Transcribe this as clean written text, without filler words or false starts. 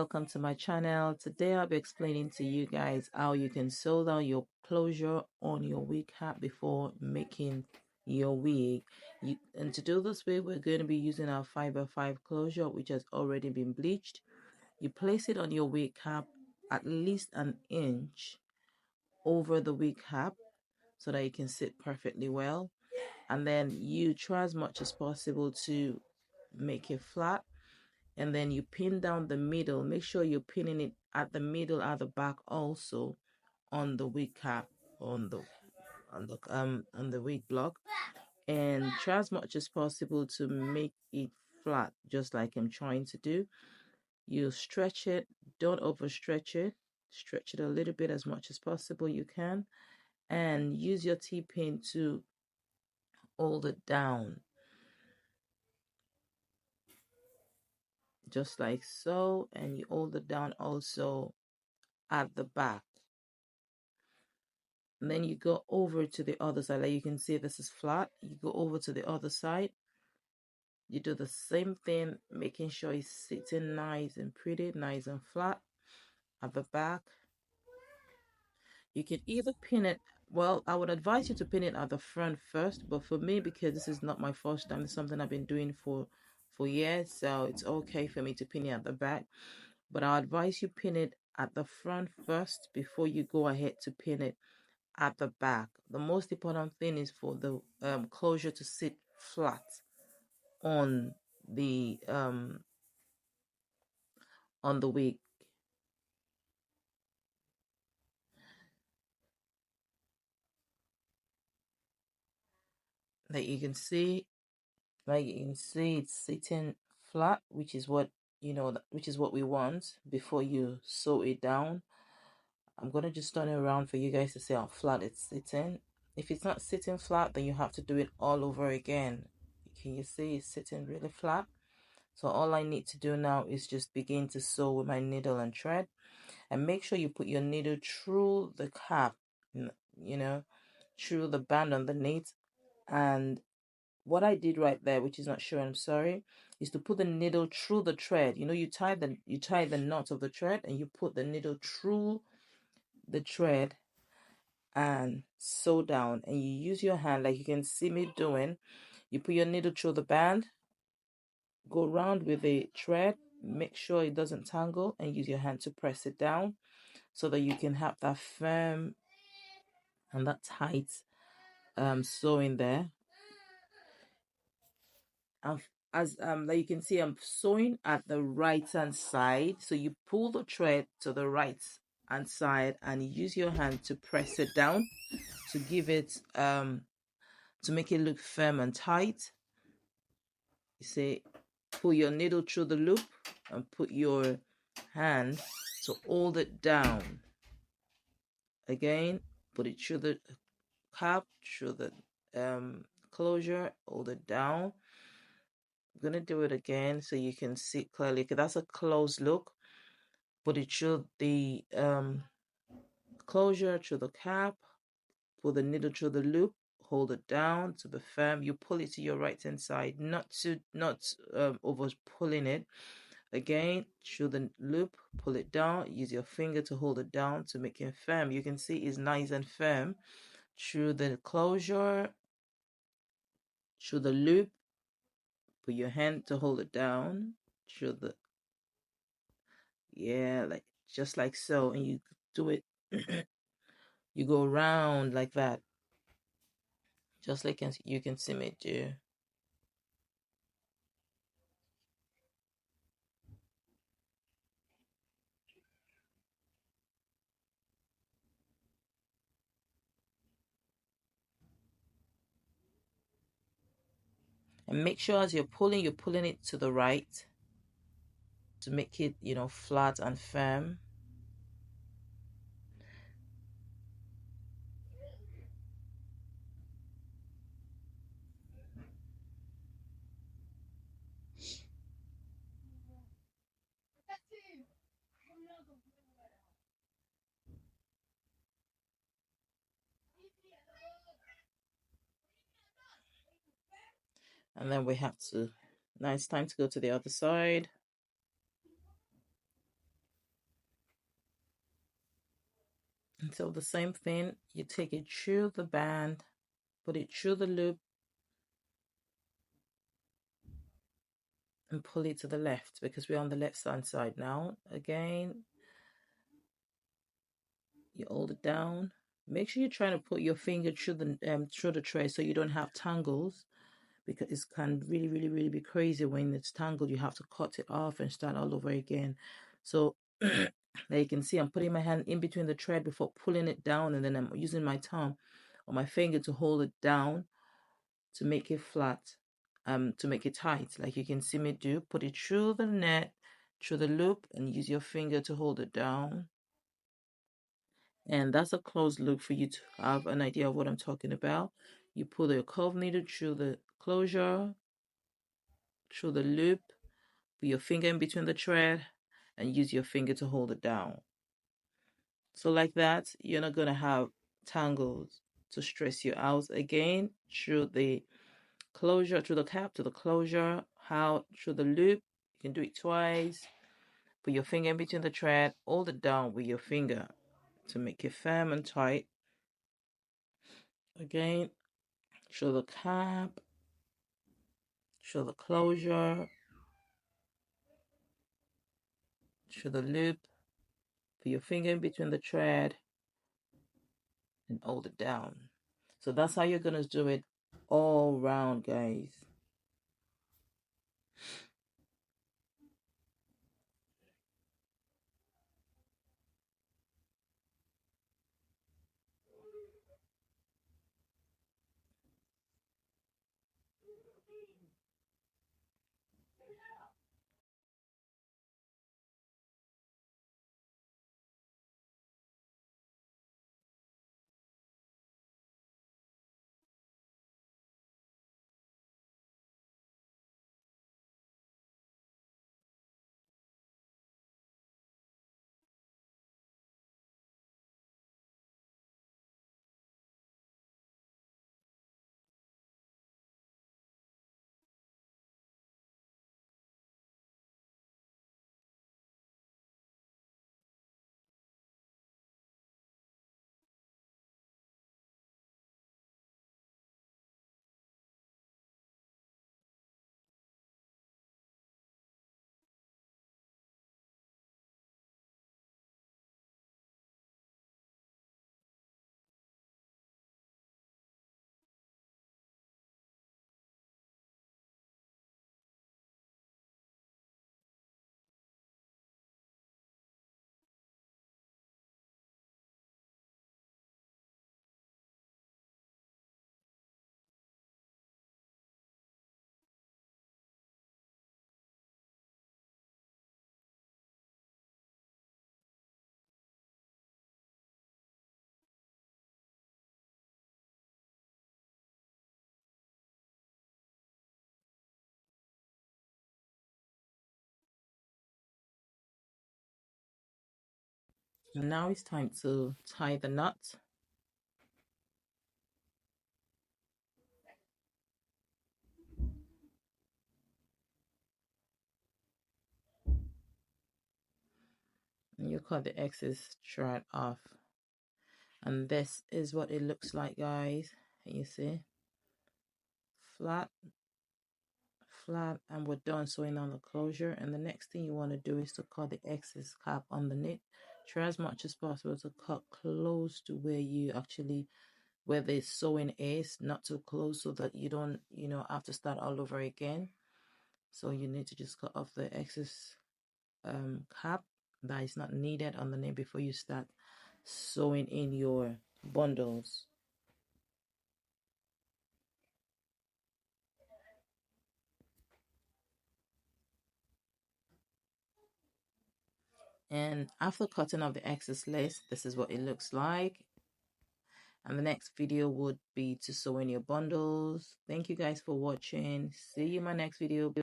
welcome to my channel. Today I'll be explaining to you guys how you can sew down your closure on your wig cap before making your wig. And to do this wig, we're going to be using our 5x5 closure, which has already been bleached. You place it on your wig cap at least an inch over the wig cap so that it can sit perfectly well, and then you try as much as possible to make it flat, and then you pin down the middle. Make sure you're pinning it at the middle, at the back, also on the wig cap, on the wig block, and try as much as possible to make it flat, just like I'm trying to do. You stretch it, don't overstretch it. Stretch it a little bit as much as possible you can, and use your T-pin to hold it down, just like so, and you hold it down also at the back. And then you go over to the other side. Like you can see, this is flat. You go over to the other side. You do the same thing, making sure it's sitting nice and pretty, nice and flat at the back. You can either pin it, well, I would advise you to pin it at the front first, but for me, because this is not my first time, it's something I've been doing for years, so it's okay for me to pin it at the back. But I'll advise you pin it at the front first before you go ahead to pin it at the back. The most important thing is for the closure to sit flat on the wig. Like you can see, it's sitting flat, which is what which is what we want before you sew it down. I'm gonna just turn it around for you guys to see how flat it's sitting. If it's not sitting flat, then you have to do it all over again. Can you see it's sitting really flat? So all I need to do now is just begin to sew with my needle and thread, and make sure you put your needle through the cap, through the band underneath. And what I did right there, which is not sure, I'm sorry, is to put the needle through the thread. You tie the knot of the thread, and you put the needle through the thread and sew down, and you use your hand like you can see me doing. You put your needle through the band, go around with the thread, make sure it doesn't tangle, and use your hand to press it down so that you can have that firm and that tight sewing there. As like you can see, I'm sewing at the right hand side, so you pull the thread to the right hand side and use your hand to press it down to give it to make it look firm and tight. You see, pull your needle through the loop and put your hand to hold it down. Again, put it through the cap, through the closure, hold it down. I'm gonna do it again so you can see clearly, because that's a closed look. Put it through the closure, through the cap, put the needle through the loop, hold it down to be firm. You pull it to your right hand side, not over pulling it. Again, through the loop, pull it down, use your finger to hold it down to make it firm. You can see it's nice and firm. Through the closure, through the loop, put your hand to hold it down, through the, like just like so, and you do it. You go around like that, just like you can see me do. And make sure as you're pulling it to the right to make it, flat and firm. And then we have to, now it's time to go to the other side. And so the same thing, you take it through the band, put it through the loop, and pull it to the left because we're on the left hand side now. Again, you hold it down. Make sure you're trying to put your finger through the tray so you don't have tangles, because it can really be crazy when it's tangled. You have to cut it off and start all over again. So there you can see I'm putting my hand in between the thread before pulling it down, and then I'm using my thumb or my finger to hold it down to make it flat, to make it tight, like you can see me do. Put it through the net, through the loop, and use your finger to hold it down. And that's a closed loop for you to have an idea of what I'm talking about. You pull your curve needle through the closure, through the loop, put your finger in between the thread, and use your finger to hold it down. So like that, you're not going to have tangles to stress you out. Again, through the closure, through the cap to the closure, how through the loop. You can do it twice. Put your finger in between the thread, hold it down with your finger to make it firm and tight. Again, through the cap, through the closure, through the loop. Put your finger in between the thread and hold it down. So that's how you're gonna do it all round, guys. And now it's time to tie the knot. And you cut the excess thread off. And this is what it looks like, guys. You see? Flat, flat, and we're done sewing on the closure. And the next thing you want to do is to cut the excess cap underneath. Try as much as possible to cut close to where you actually, where the sewing is, not too close, so that you don't, have to start all over again. So you need to just cut off the excess cap that is not needed underneath before you start sewing in your bundles. And after cutting off the excess lace, this is what it looks like. And the next video would be to sew in your bundles. Thank you guys for watching. See you in my next video.